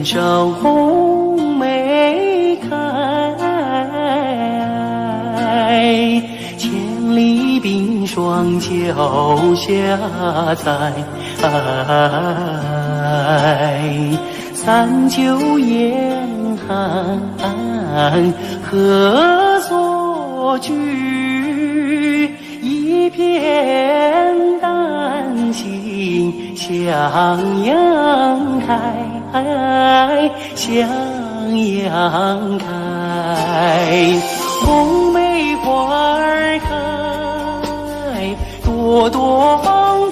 上红梅开，千里冰霜脚下踩。三九严寒何所居？一片丹心向阳开，向阳开。红梅花儿开，朵朵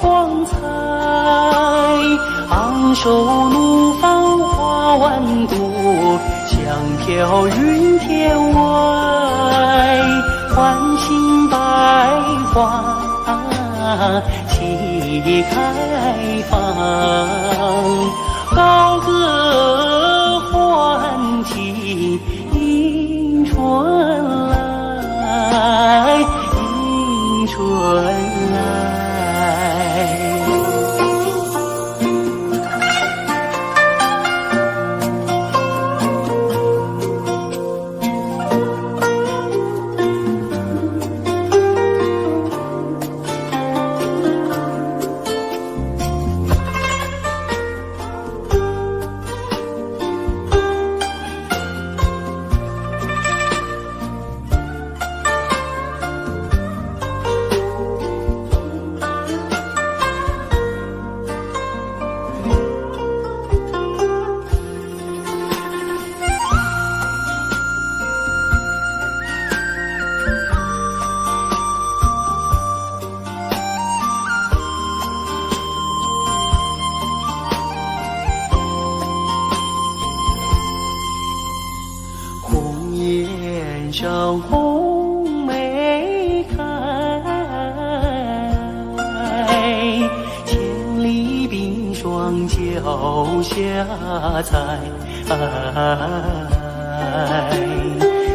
光彩。昂首怒放花万朵，香飘云天外。欢欣百花齐开放，高歌欢庆迎春来，迎春来。上红梅开，千里冰霜脚下踩。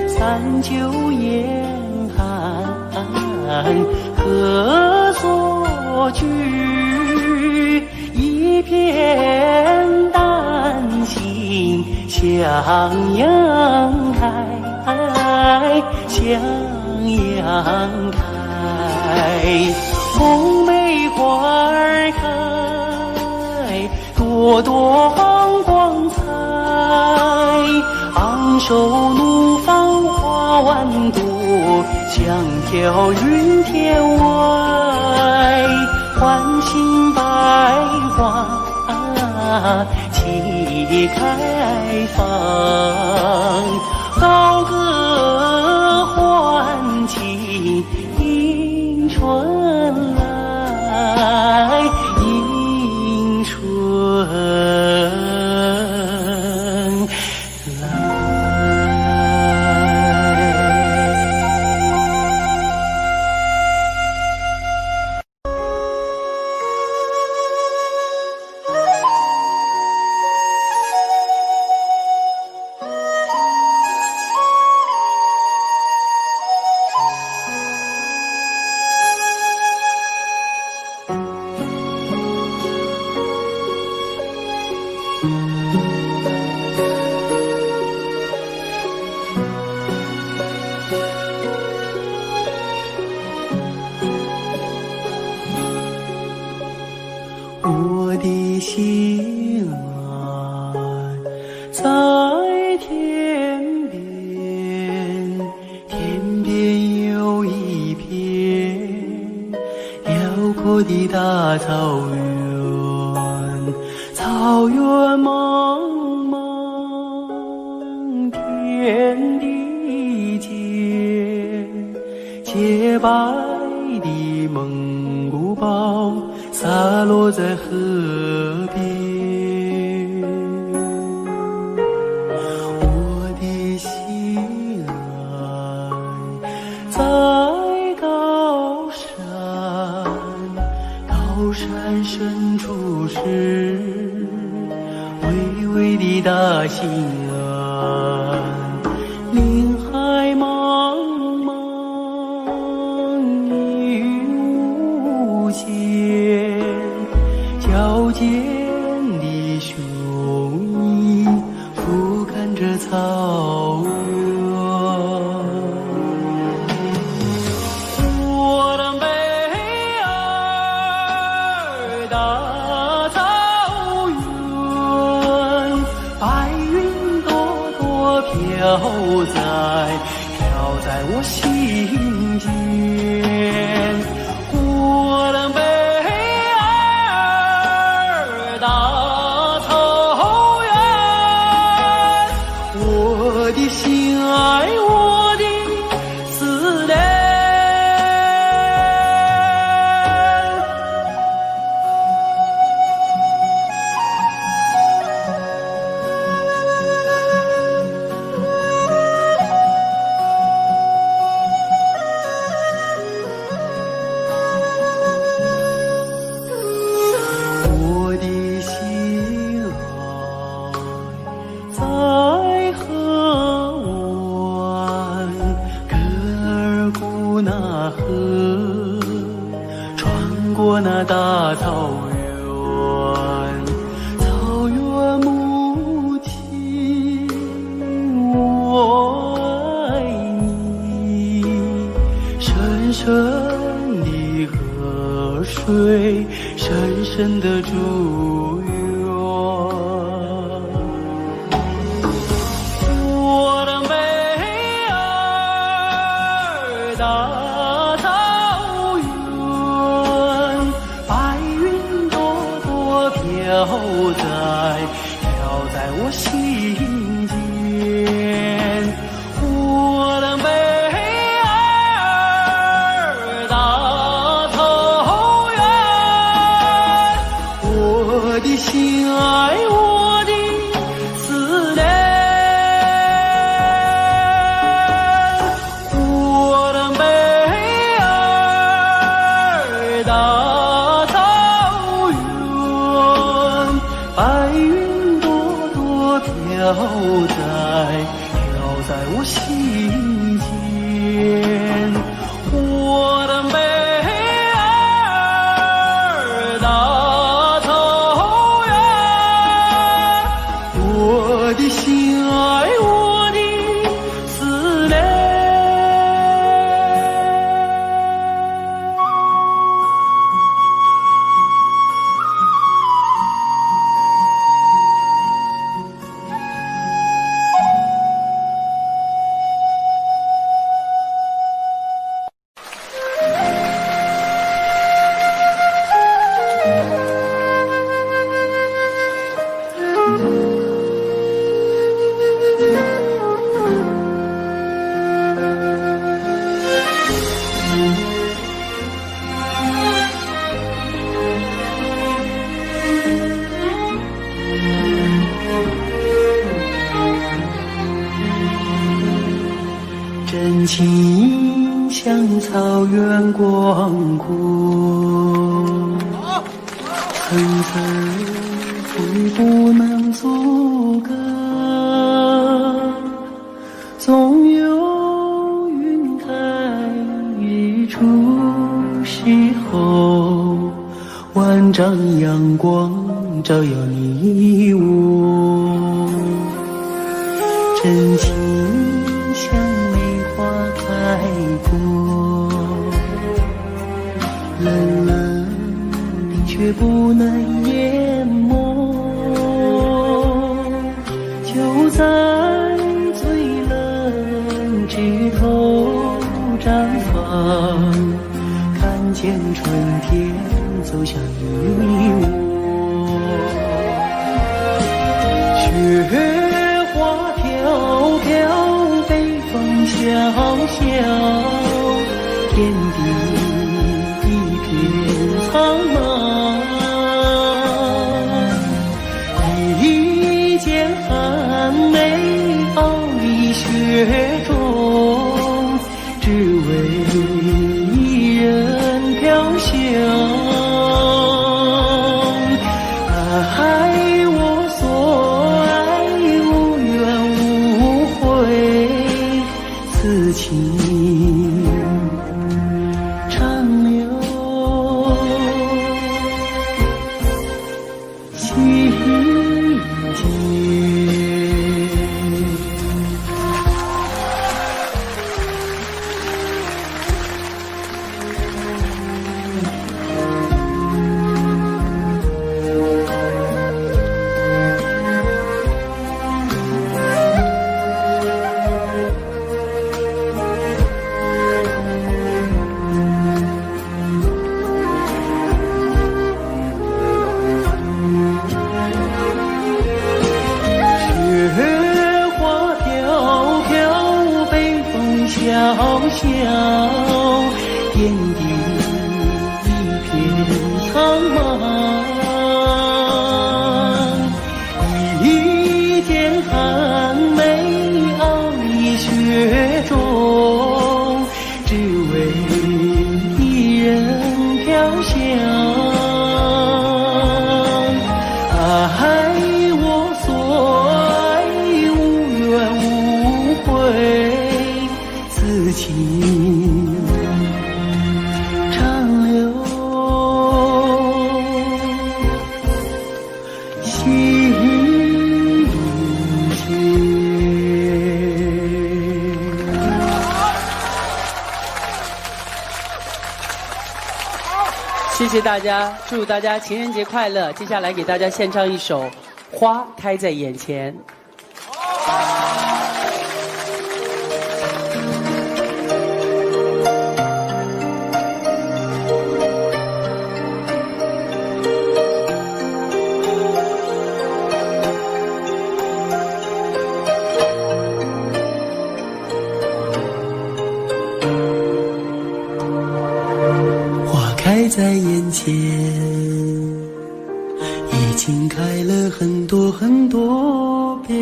三九严寒何所居？一片丹心向阳开，向阳开。红梅花儿开，朵朵光彩。昂首怒放花万朵，香飘云天外。欢欣百花齐开放，高歌欢庆迎春来，迎春来。我的心啊，在天边，天边有一片辽阔的大草原，草原茫茫，天地间，洁白的蒙古包洒落在河边。我的心爱在高山，高山深处是巍巍的大兴安，林海茫茫，云无限，矫健的雄鹰在我心间。我的北儿大草原，我的心爱，我的思念。过那大草原，草原母亲，我爱你。深深的河水，深深的祝愿。我的美儿大草原，白云朵朵飘在我心间。我的美儿大草原，我的心爱，我的思念。我的美儿大草原，白云朵朵飘在我心间。我的美儿大草原，我的心爱，我的思念。真情像草原广阔，层层风不能阻隔，总有云开日出时候，万丈阳光照耀你我。真情像梅花开过，冷冷的却不能淹没，就在最冷枝头绽放，看见春天走向你我。雪花飘飘，北风萧萧，天地一片苍茫。一件寒梅傲立雪中，只为一人飘香。爱我所爱，无怨无悔，此情谢谢大家，祝大家情人节快乐。接下来给大家献唱一首《花开在眼前》。开在眼前，已经开了很多很多遍。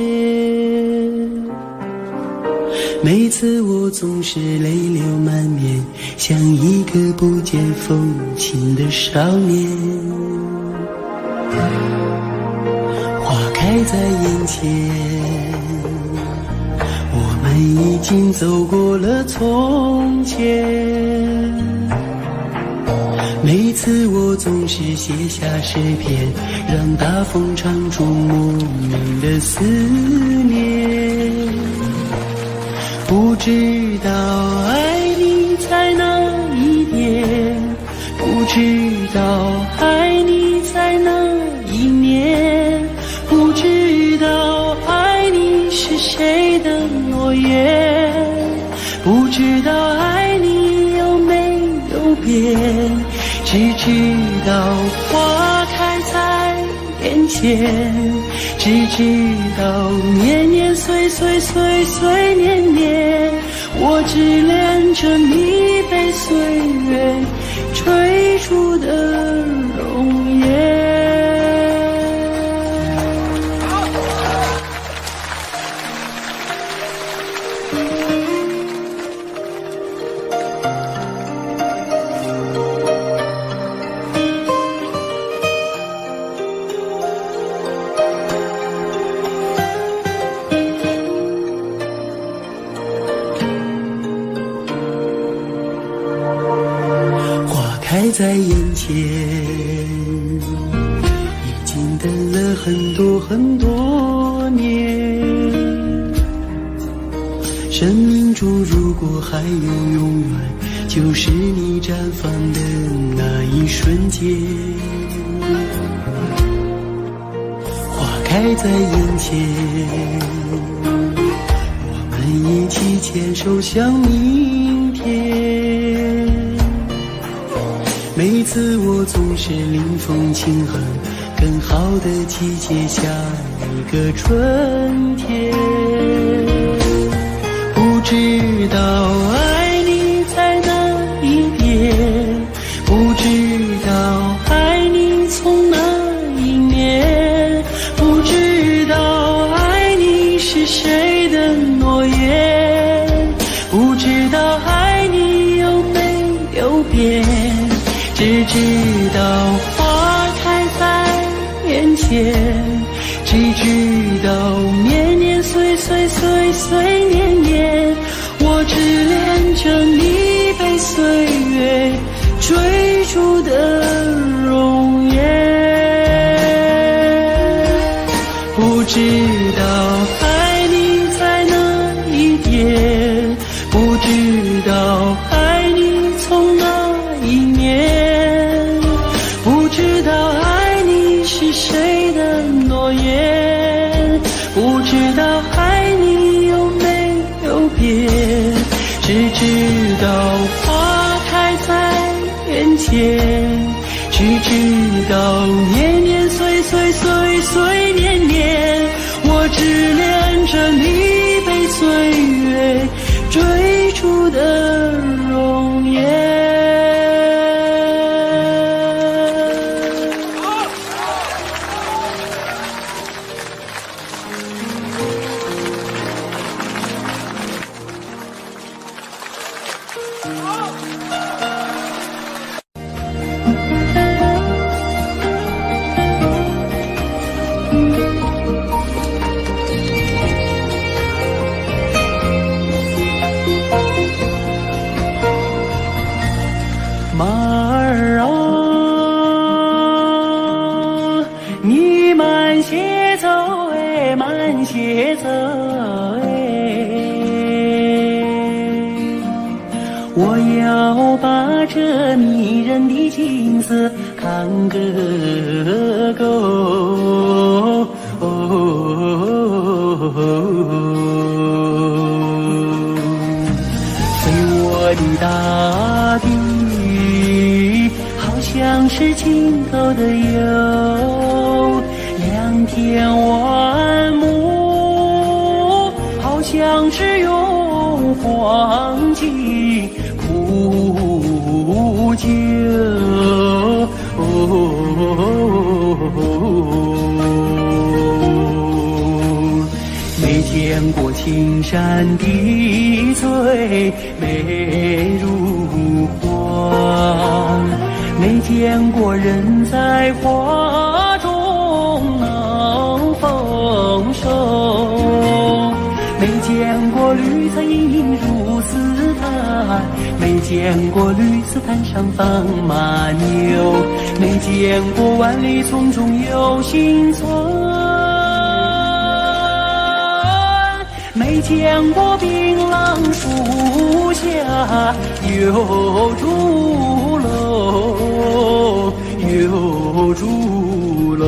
每次我总是泪流满面，像一个不见风情的少年。花开在眼前，我们已经走过了从前。每次我总是写下诗篇，让大风唱出莫名的思念。不知道爱你在哪一边，不知道爱你在哪一面，不知道爱你是谁的诺言，不知道爱你有没有变。只知道花开在眼前，只知道年年岁岁岁岁年年，我只恋着你被岁月追逐的容颜。开在眼前，已经等了很多很多年。生命中如果还有永远，就是你绽放的那一瞬间。花开在眼前，我们一起牵手向明天。每次我总是临风轻哼，更好的季节下一个春天。不知道爱你在哪一边，不知道爱你从哪一面，不知道爱你是谁的诺言，不知道爱你有没有变。只知道花开在眼前，只知道年年岁岁岁岁年年，我只恋着你被岁月追逐的容颜。不知道爱你在哪一边，不知道爱你从哪一面，不知道爱你是谁的诺言，不知道爱你有没有变。只知道花开在眼前，只知道年年岁岁岁岁年年，我只恋着你被岁月追逐的容颜。马儿啊，你慢些走哎，慢些走哎，我要把这迷人的景色看个够。飞我的大地，好像是尽头的游，良田万亩，好像是永荒尽苦酒。没见过青山的翠美如画，没见过人在花中能丰收，没见过绿色隐隐如丝毯，没见过绿色毯上放马牛，没见过万里丛中有行村，没见过槟榔树下有竹楼，有竹楼。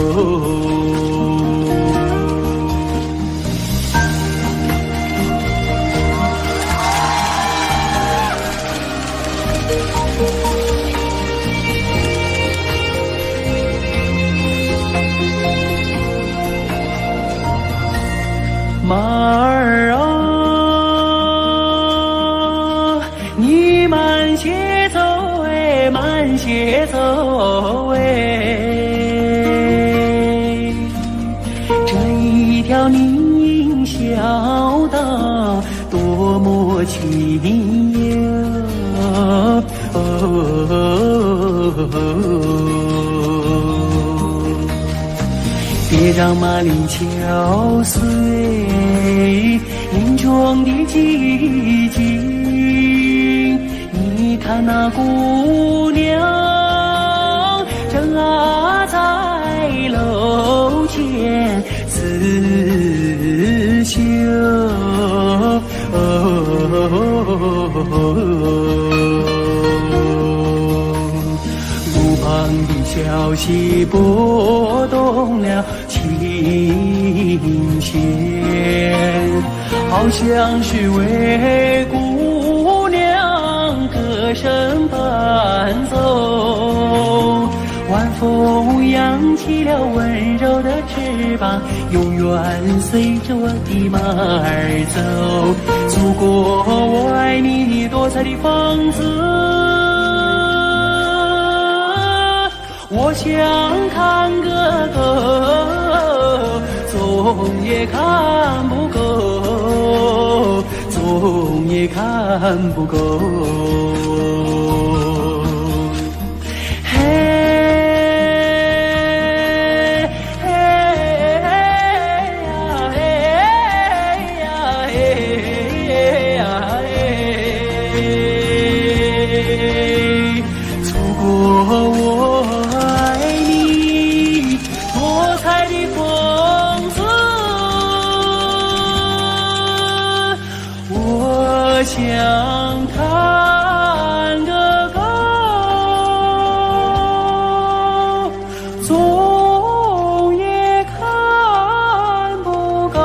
马儿啊，你慢些走哎，慢些走哎，这一条泥泞小道多么清幽。别让马铃敲碎林中的寂静，你看那姑娘正在楼前刺绣。路旁的小溪拨动了琴弦，好像是为姑娘歌声伴奏。晚风扬起了温柔的翅膀，永远随着我的马儿走。祖国，我爱你多彩的风姿，我想看个够，总也看不够，总也看不够。想看个够，总也看不够。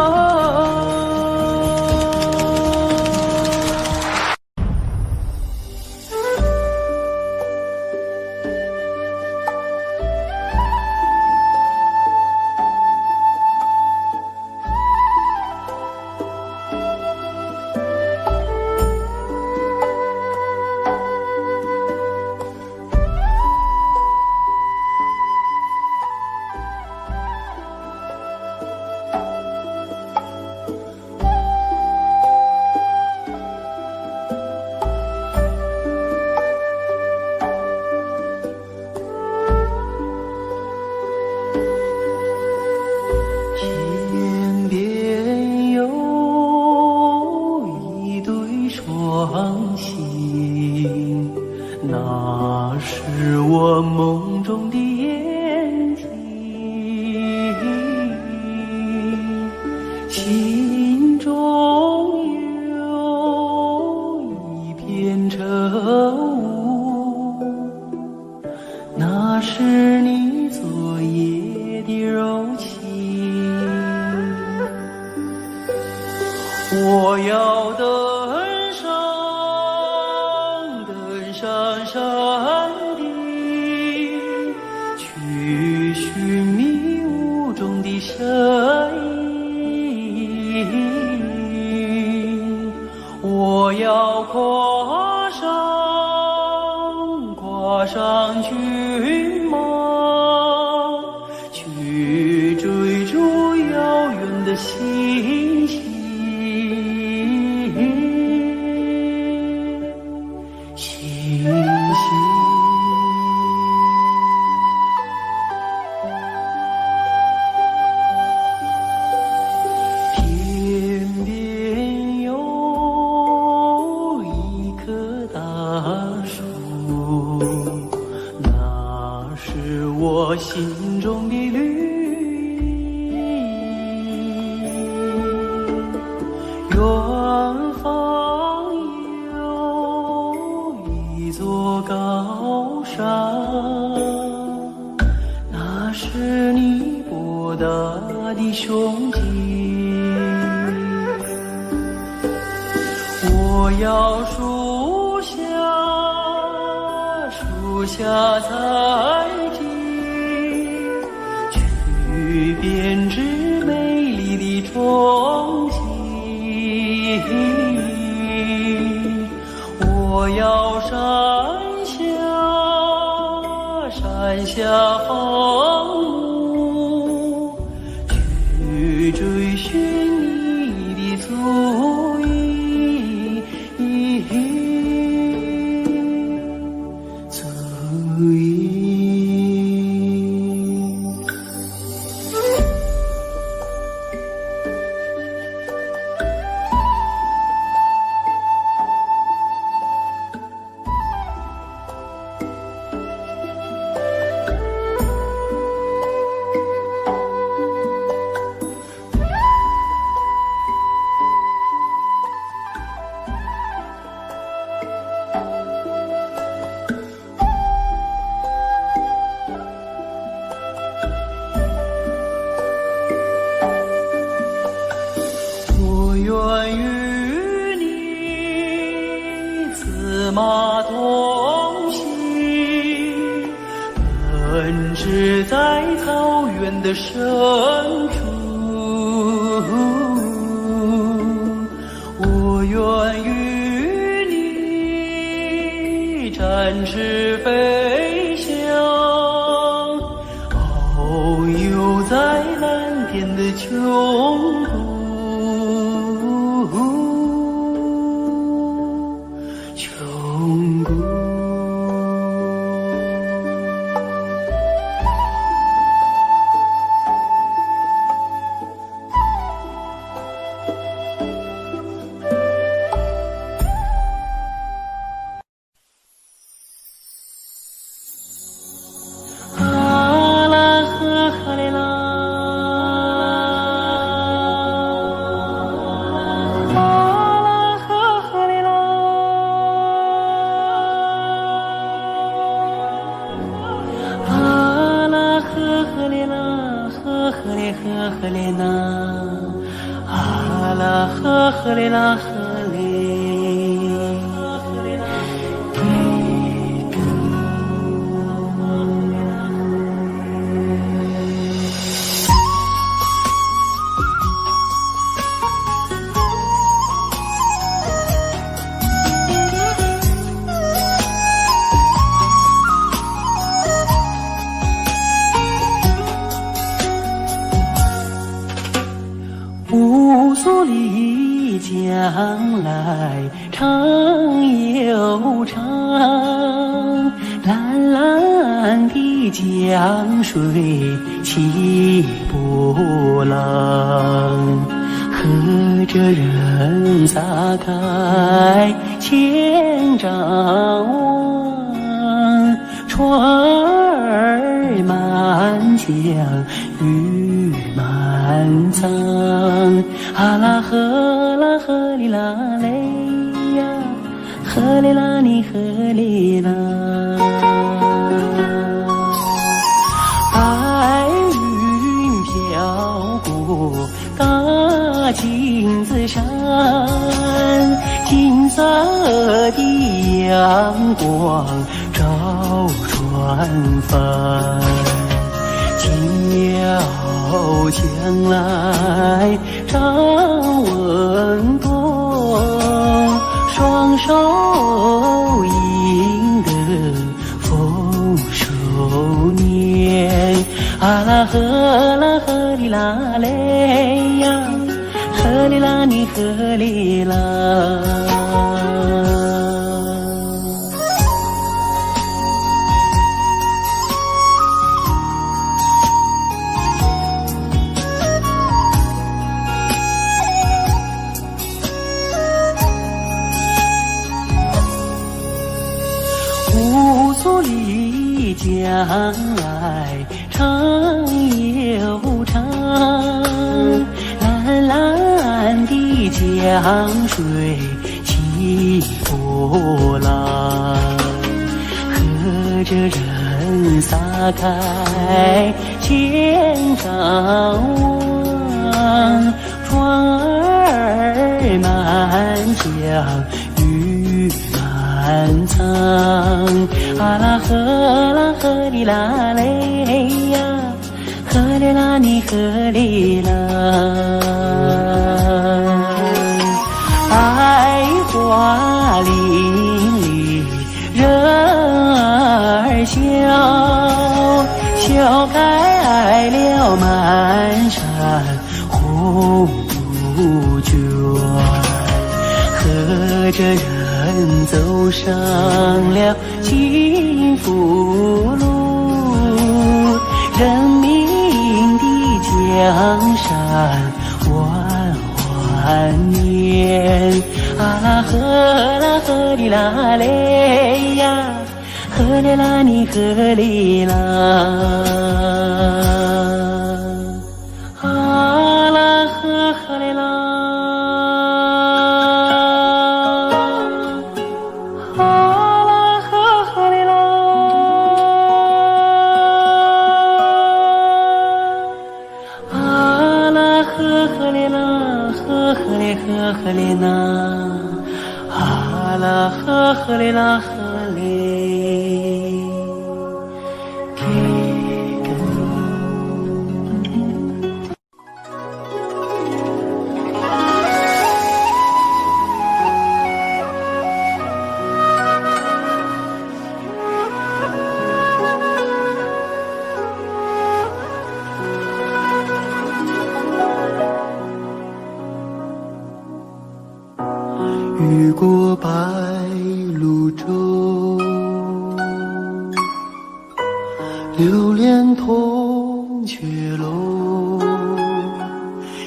双星，那是我梦中的眼睛，心中有一片愁雾，那情。我要登上山顶，去寻迷雾中的身影。我要跨上骏马，去追逐遥远的星星。天边有一棵大树，那是我心中的绿荫。远方有一座高山，那是你博大的胸襟。我要树下采集，去编织美丽的憧憬。我要山下放牧，去追寻你的足印。我愿与你策马同行，奔驰在草原的深处。我愿与你展翅飞翔，遨游在蓝天的穹谷。呵嘞呐，啊啦呵嘞啦呵嘞。乌苏里江来长又长，蓝蓝的江水起波浪，和着人撒开千丈网，船儿满江鱼满仓，啊啦呵哩啦嘞呀，呵哩啦你呵哩啦。白云飘过大金子山，金色的阳光照船帆，轻摇将来张文多，双手赢得丰收年。啊啦呵啦呵哩啦嘞呀，呵哩啦你呵哩啦。无所里将来长又长，蓝蓝的江水起波浪，和着人撒开千丈网，船儿满江鱼满仓，啊啦呵哩啦嘞呀，呵哩啦你呵哩啦。百花林里人儿笑，笑开了满山红杜鹃，和着人走上了幸福路，人民的江山万万年。啊啦呵哩啦嘞呀，呵哩啦你呵哩啦。啊啦呵哩啦。呵哩呐，啊啦呵哩啦呵哩，给个越过白鹭洲，流连铜雀楼，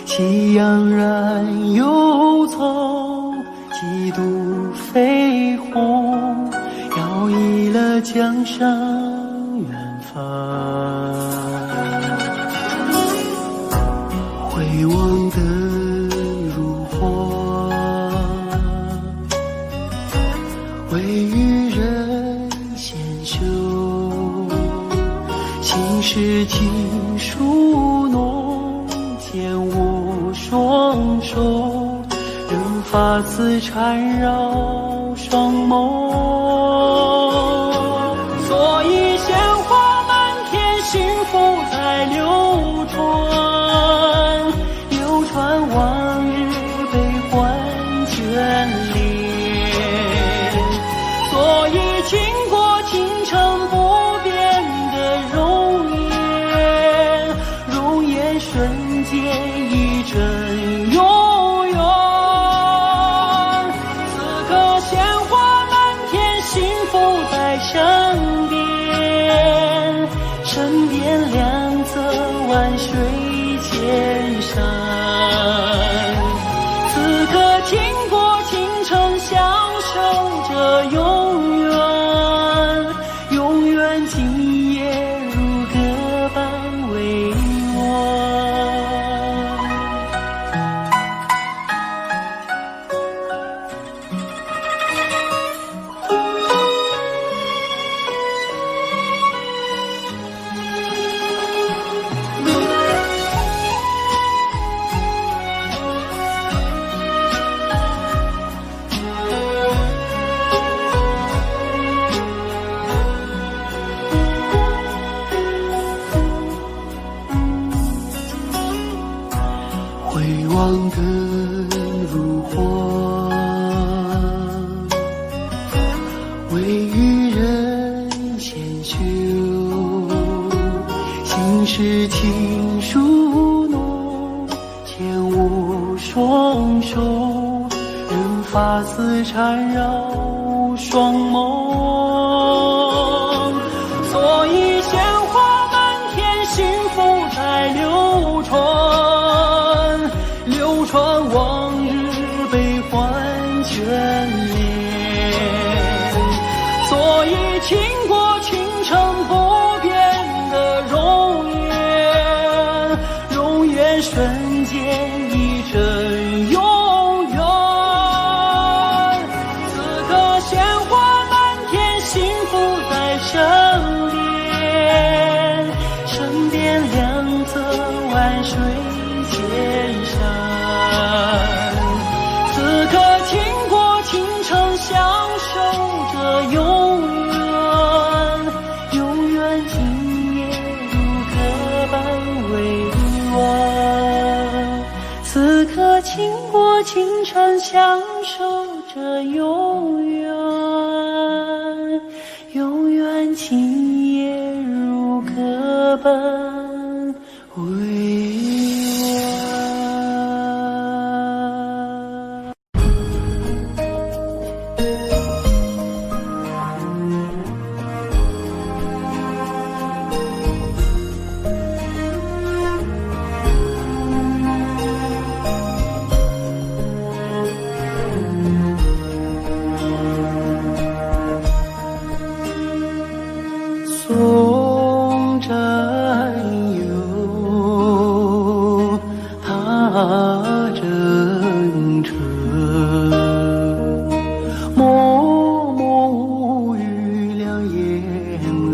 喜洋然忧愁，几度飞鸿，摇曳了江山远方。回望的如火，为予人先修，心事尽数浓，牵我双手，任发丝缠绕双眸。所以鲜花满天，幸福在流传，流传往日悲欢眷恋。所以经过倾城不变的容颜，容颜瞬间一阵永远。此刻鲜花满天，幸福在身边，身边两侧万水千山。此刻经过倾城，享受着永远，永远今夜如歌般为我。回望的如花，为予人先修，心事情书浓，牵我双手，任发丝缠绕双眸，所以鲜花满天，幸福在流传，流传往日悲欢眷恋，所以倾国倾城不变的容颜，容颜瞬间一真永远。此刻鲜花满天，幸福在身边，身边两侧万水千山。此刻倾国倾城，享受着永远，永远今夜如歌般委婉。此刻倾国倾城，享受着永远，永远今夜如歌般委松占有他真诚，默默无语两眼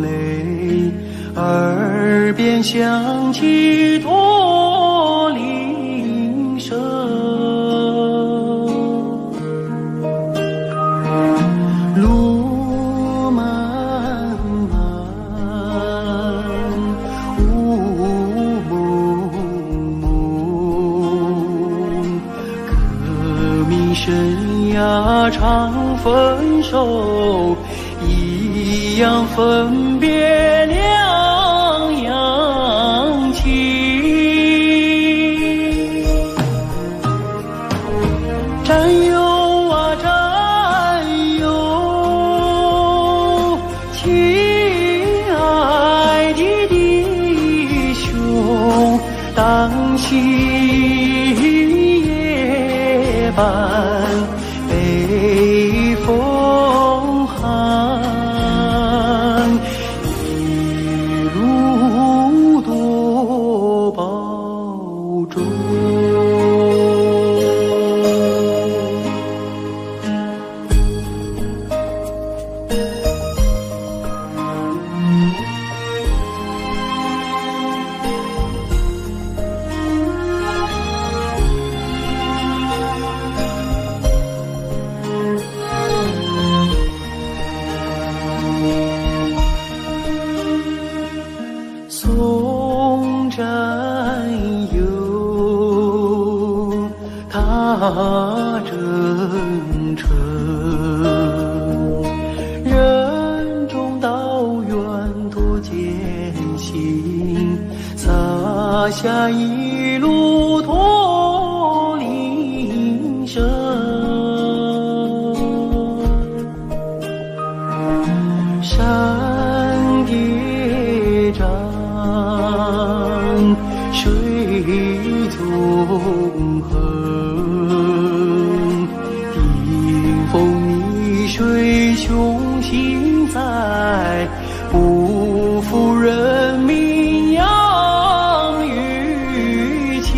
泪，耳边响起驼铃声，路漫漫雾蒙蒙，革命生涯常分手，一样分别两样情。战友啊战友，亲爱的弟兄，当夕夜半北风寒，一路多保重。松占有他真诚，任重道远多艰辛，洒下一路驼铃声。山叠嶂，水纵横，顶风逆水，雄心在，不负人民养育情。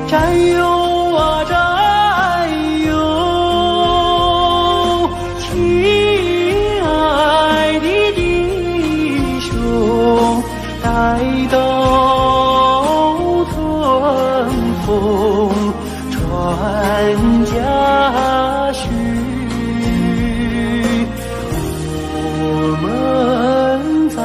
战友啊战友，亲爱的弟兄，待到春风传家训，我们在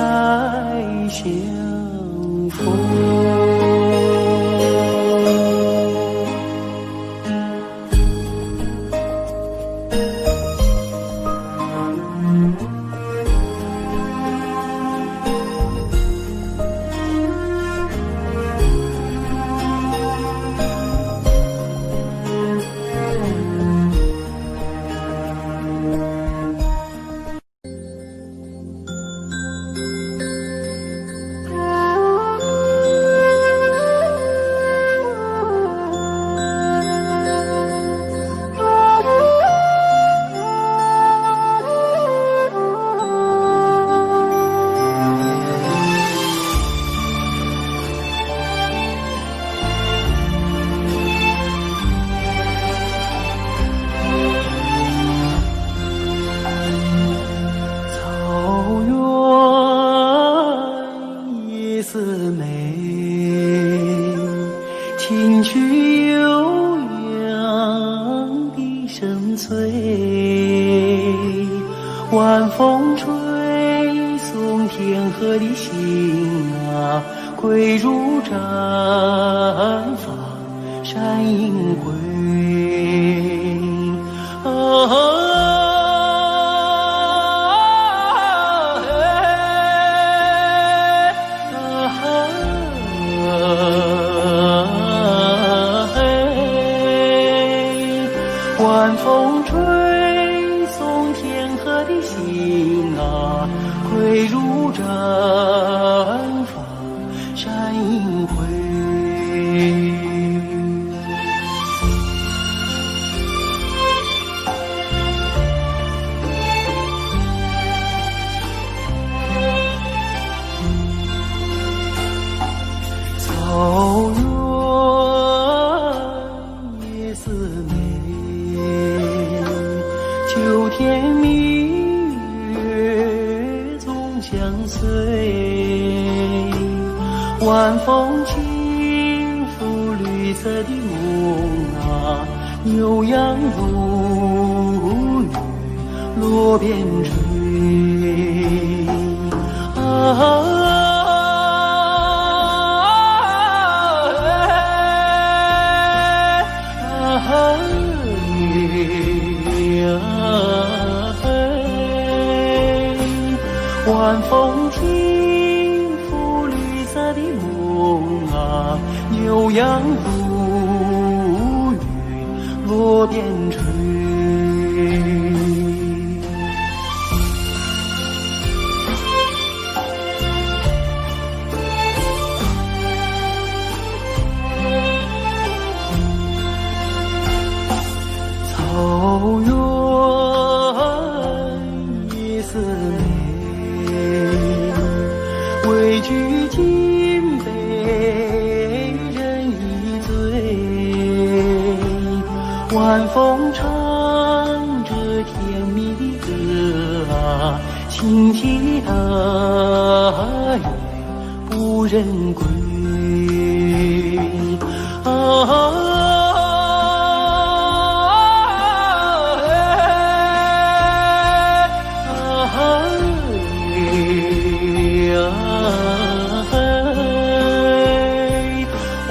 天河的心啊，归入毡房山阴归。晚风吹送天河的心啊，归入毡房山阴归。草原夜思美，秋天明月总相随。晚风轻拂绿色的梦啊，牛羊如雨落边吹。晚风轻拂绿色的梦啊，牛羊如雨落边吹。草原夜思美，畏惧金杯人已醉。晚风唱着甜蜜的歌啊，轻骑大雁不忍归。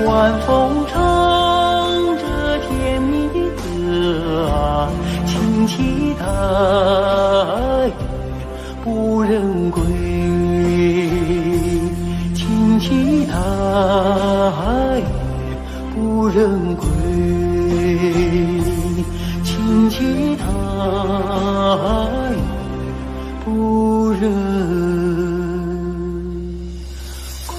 晚风唱着甜蜜的歌啊，轻骑大雁不忍归。轻骑大雁不忍归。轻骑大雁不忍归。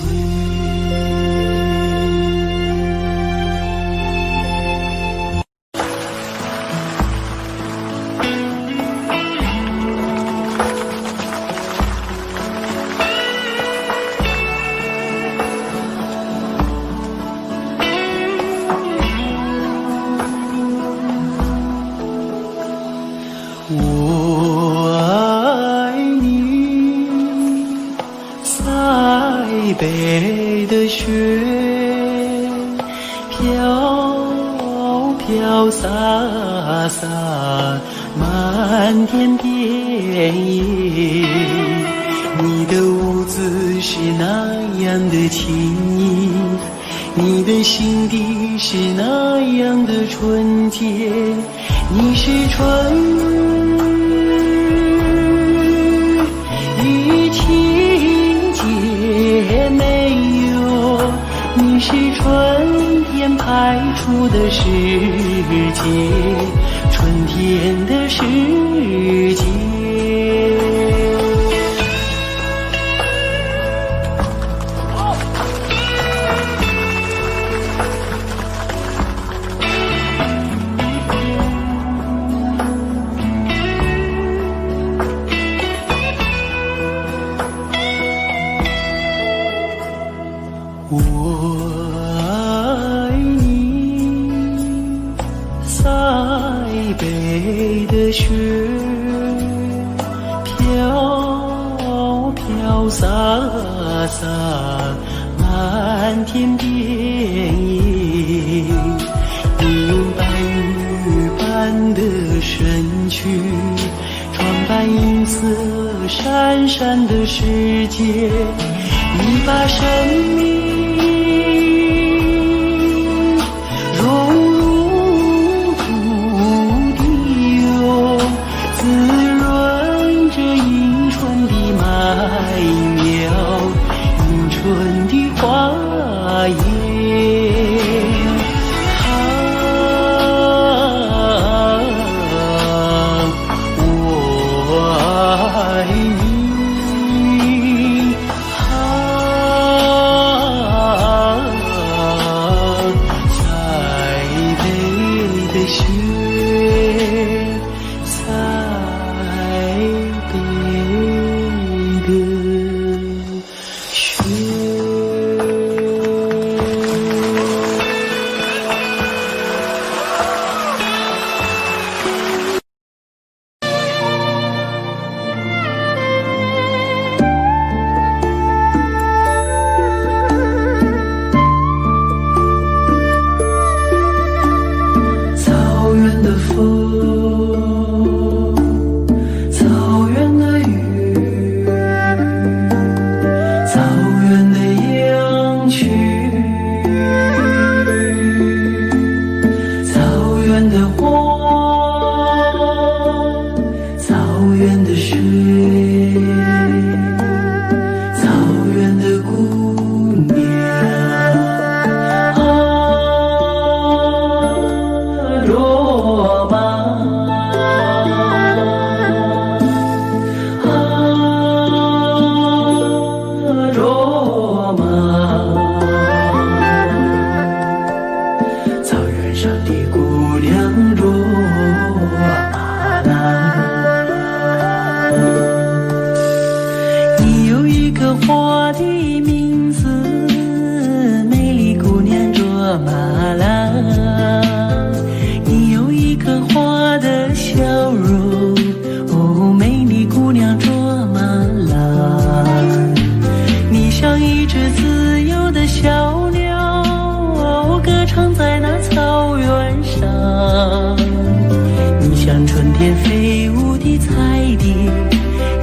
我爱你，塞北的雪，飘飘洒洒，漫天遍野。你的舞姿是那样的轻盈，你的心底是那样的纯洁。你是春雨情节没有，你是春天派出的世界，春天的世界。我爱你，塞北的雪，飘飘洒洒，漫天遍野。你用白玉般的身躯，装扮银色闪闪的世界，你把生命融入土地哟，滋润着迎春的麦苗，迎春的花叶。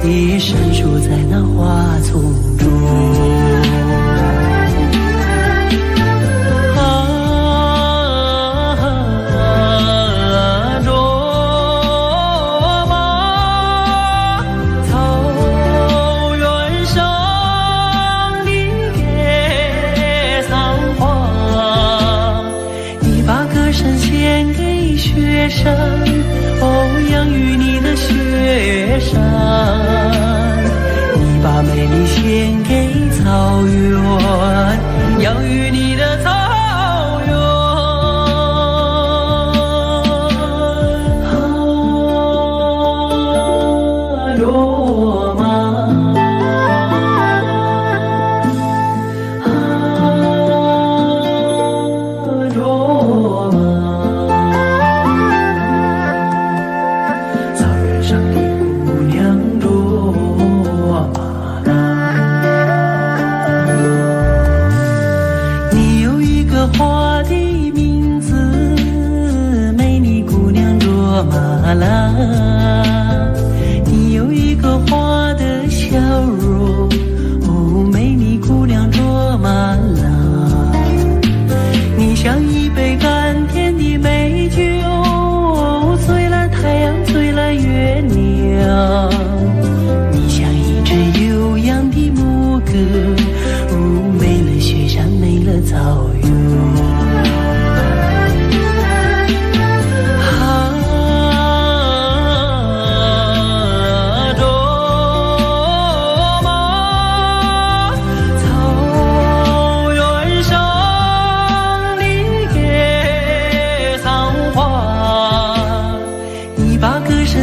也闪烁在那花丛中。草原上的野桑花，你把歌声献给雪山，养育你的雪山，你把美丽献给草原，养育你的草原。罗马，罗马。花的名字，美丽姑娘卓玛拉。你有一个花的笑容，哦，美丽姑娘卓玛拉。你像一杯甘甜的美酒，醉了太阳，醉了月亮。你像一只悠扬的牧歌，哦，美了雪山，美了草原。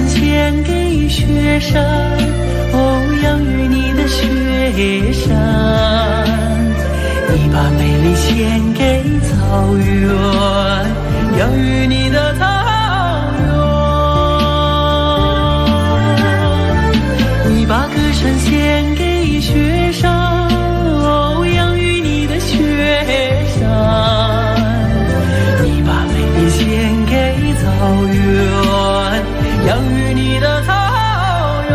献给雪山，哦，养育你的雪山，你把美丽献给草原，养育你的草原。你把歌声献给雪山，哦，养育你的雪山，你把美丽献给草原，养育你的草原。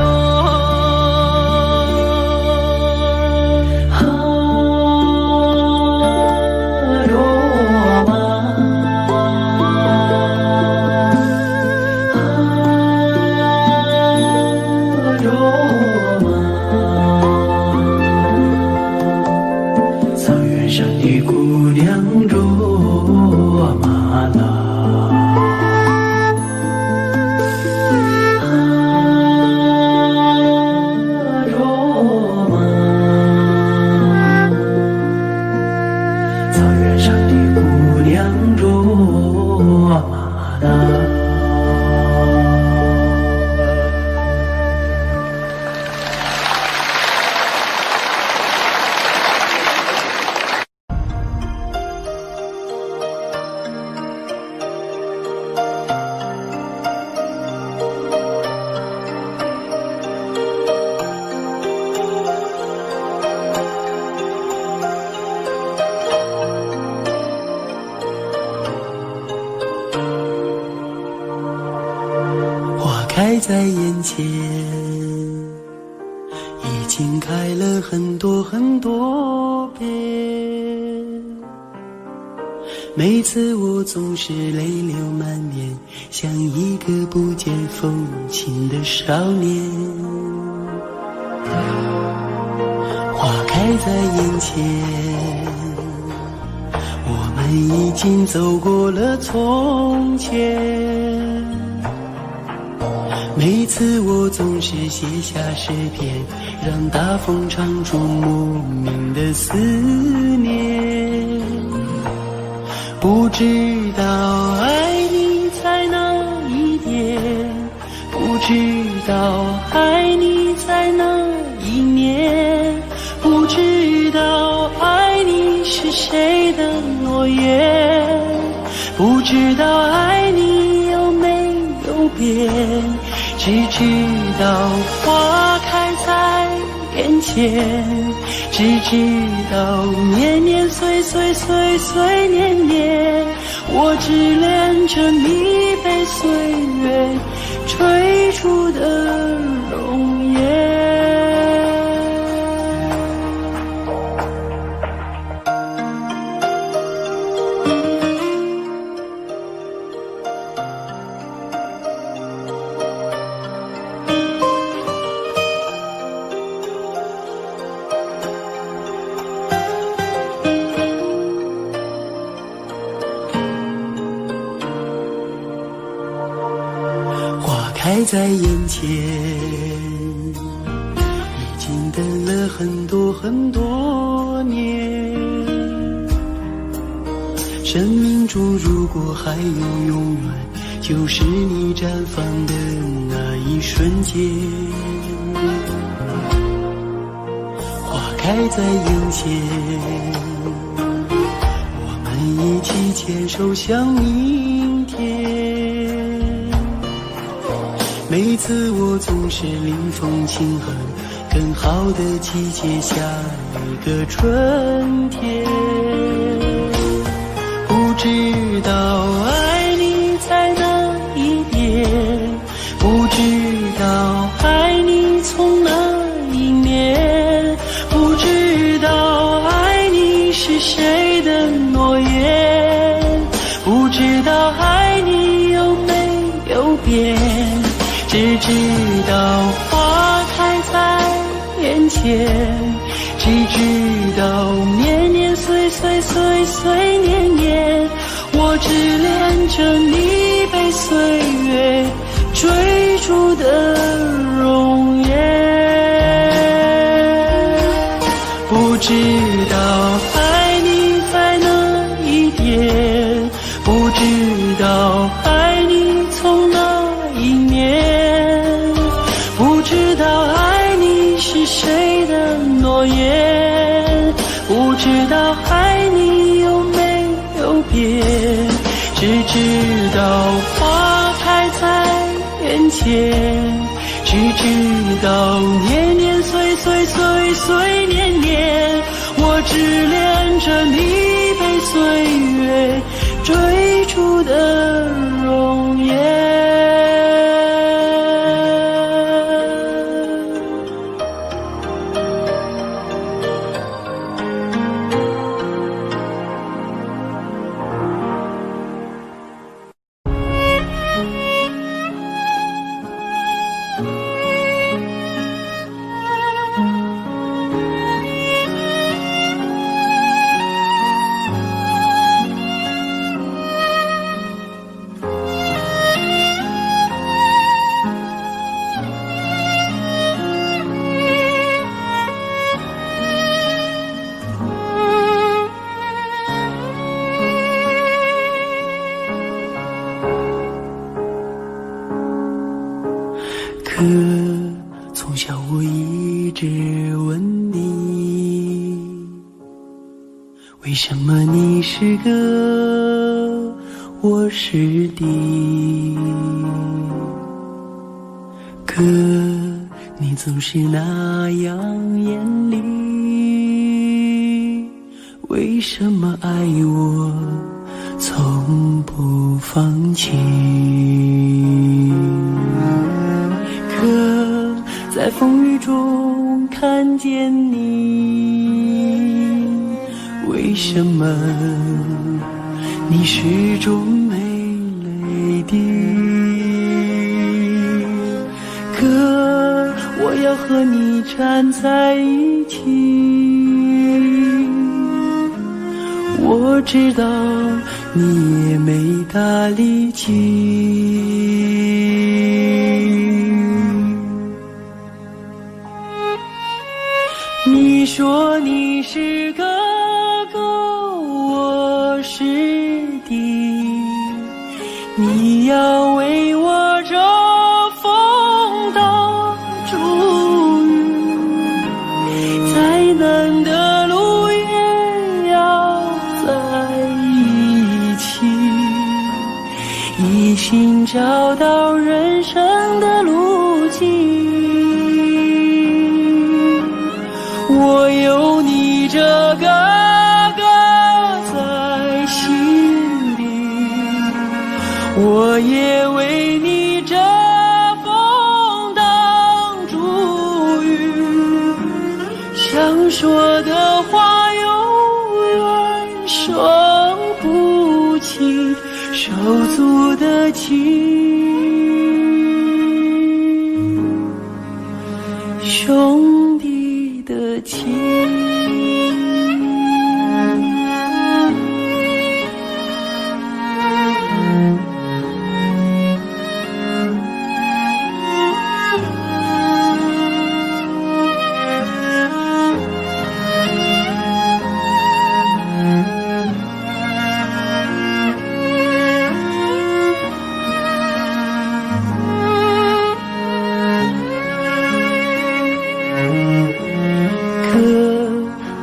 在眼前，已经开了很多很多遍。每次我总是泪流满面，像一个不解风情的少年。花开在眼前，我们已经走过了从前。每次我总是写下诗篇，让大风唱出莫名的思念。不知道爱你在哪一点，不知道爱你在哪一年，不知道爱你是谁的诺言，不知道爱你有没有变，只知道花开在眼前，只知道年年岁岁岁岁年年，我只恋着你被岁月追逐的容颜。开在眼前，已经等了很多很多年。生命中如果还有永远，就是你绽放的那一瞬间。花开在眼前，我们一起牵手向明天。每次我总是临风轻哼，更好的季节，下一个春天。不知道爱你在哪一边，不知道爱你从哪一年，不知道爱你是谁的诺言，不知道爱你有没有变，只知道花开在眼前，只知道年年岁岁岁岁年年，我只恋着你被岁月追逐的容颜。不知道爱你在哪一点，不知道爱你从哪一年，不知道爱你是谁的诺言，不知道爱你有没有变，只知道花开在眼前，只知道年年岁岁岁岁年年，我只恋着你被岁月追逐的容颜。可从小我一直问你，为什么你是个，我是敌？可你总是那样严厉，为什么爱我从不放弃？看见你，为什么你始终没泪滴？可我要和你站在一起，我知道你也没大力气。你说你是哥哥，我是弟，你要为我遮风挡雨，再难的路也要在一起，一心找到人生的路径。我有你这个哥在心里，我也为你遮风挡烛雨，想说的话永远说不清，手足的情，兄弟的情。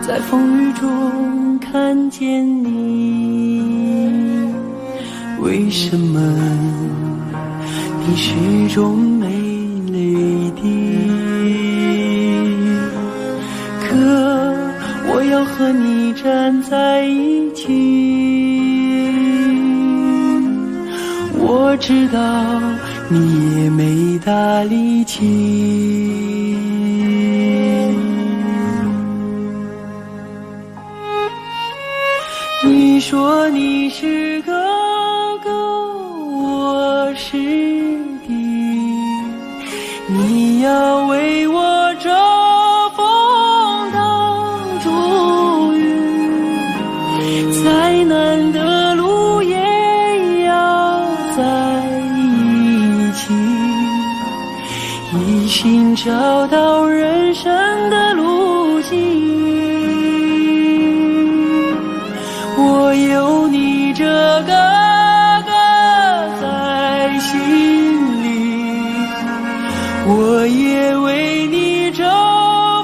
在风雨中看见你，为什么你始终没泪滴？可我要和你站在一起，我知道你也没大力气。你说你是哥哥，我是弟，你要为我遮风挡烛雨，再难的路也要在一起，一心找到人生的路径。我有你这个哥在心里，我也为你遮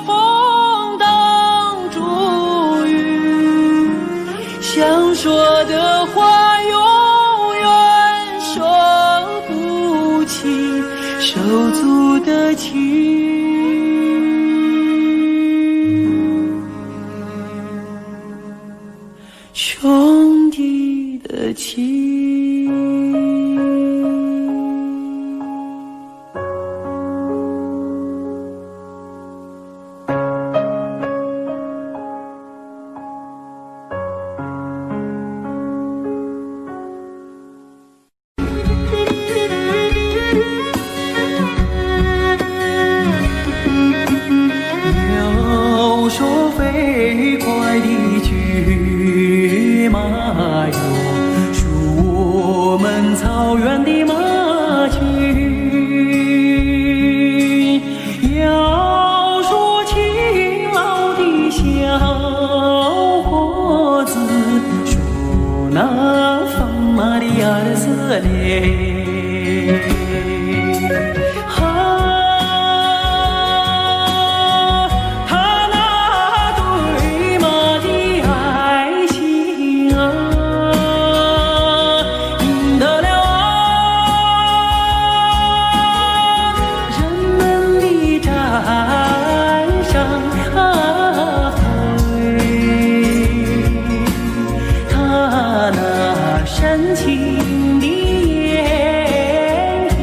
风挡烛雨，想说的话永远说不清，手足的情。兄弟的情。要说飞快的骏马哟，属我们草原的马群；要说勤劳的小伙子，属那放马的儿子嘞。深情的眼睛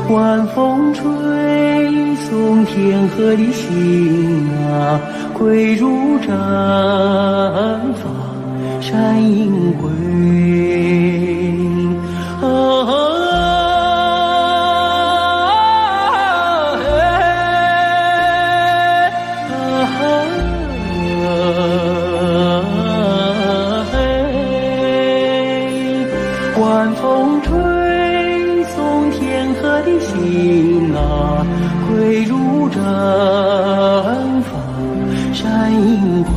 晚风吹送天河的星啊，归入毡房山阴归。晚风吹送天河的星啊，归入毡房山阴归。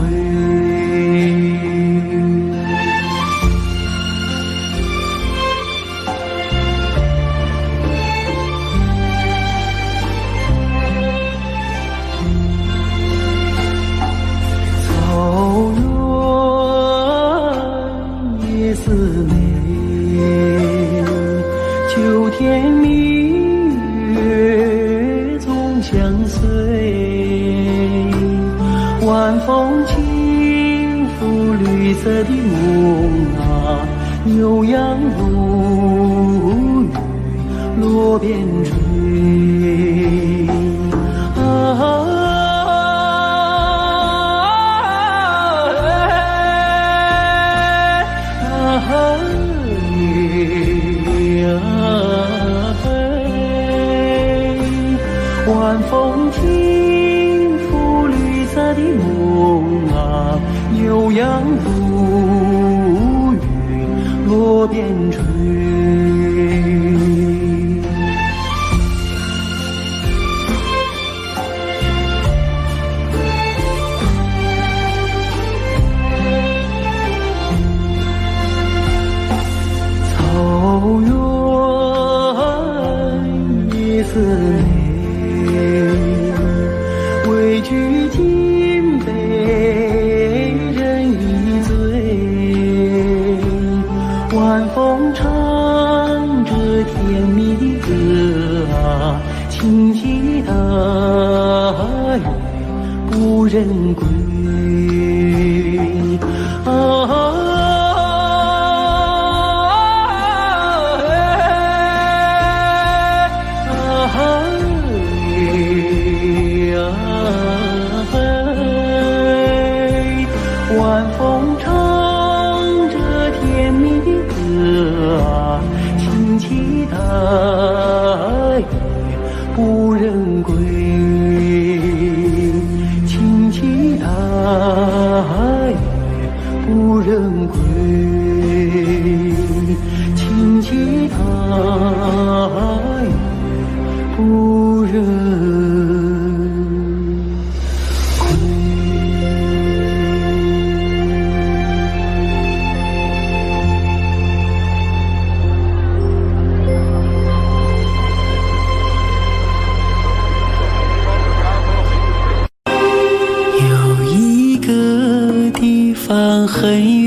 草原夜思美，秋天明月总相随，晚风轻拂绿色的梦啊，牛羊如雨落边追。晚风轻拂绿色的梦啊，牛羊如雨落边追。草原夜思美，委屈尽被人一醉，晚风唱着甜蜜的歌啊，清晰大雨不忍归啊。不忍归。亲戚爱也不忍归，亲戚爱也不忍。有一个地方很远。